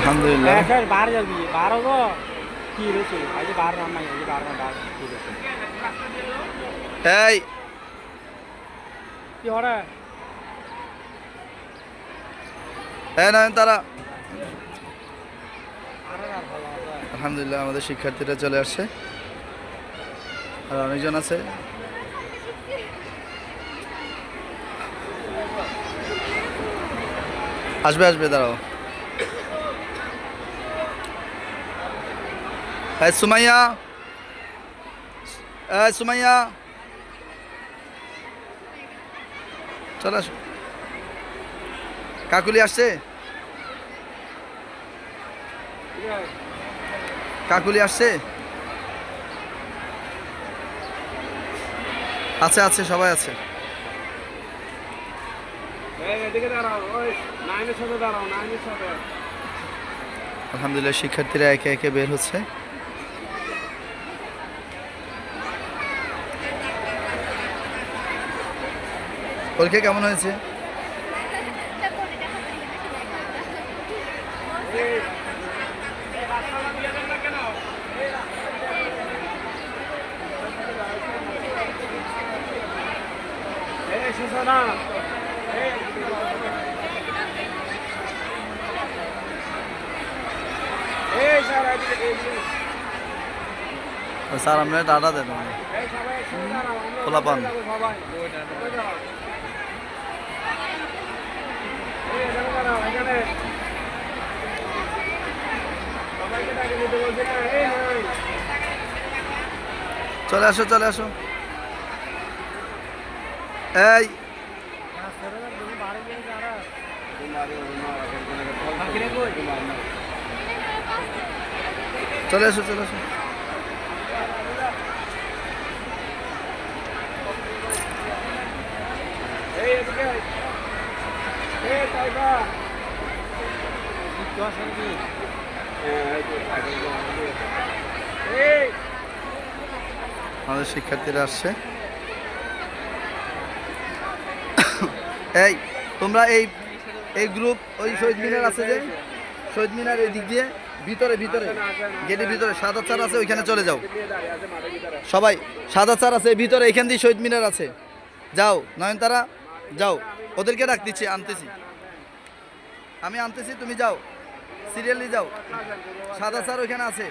আলহামদুলিল্লাহ। बाहर जल्दी बाहर होगा কি রয়েছে আজ বাহার রান্না আজ বাহার রান্না কি রয়েছে এই কি হরে নয়নতারা। আলহামদুলিল্লাহ আমাদের শিক্ষার্থীরা চলে আসছে আর অনেকজন আছে। আসবে আসবে, দাঁড়াও। সুমাইয়া, সুমাইয়া চলে আসো। কাকুলি আসছে, কাকুলি আসছে, আছে আছে সবাই আছে। আলহামদুলিল্লাহ শিক্ষার্থীরা একে একে বের হচ্ছে। পরীক্ষা কেমন হয়েছে? স্যার আপনার টাটা দেন খোলা পান। চলে আসো চলে আসো। এই চলে আসো চলে আসো। আমাদের শিক্ষার্থীরা আসছে। এই তোমরা এই এই গ্রুপ ওই শহীদ মিনার আছে যে শহীদ মিনার এই দিক দিয়ে ভিতরে ভিতরে গেটের ভিতরে সাদা চার আছে, ওইখানে চলে যাও সবাই। সাদা চার আছে ভিতরে, এখান দিয়ে শহীদ মিনার আছে। যাও নয়নতারা যাও, ওদেরকে ডাক দিচ্ছি, আনতেছি আমি আনতেছি, তুমি যাও সিরিয়ালি যাও। সাদা চার ওইখানে আছে।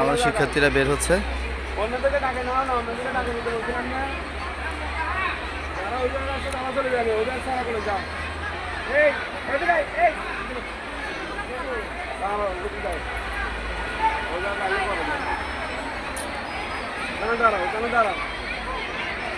আমার শিক্ষার্থীরা বের হচ্ছে। দাঁড়াও দাঁড়াও।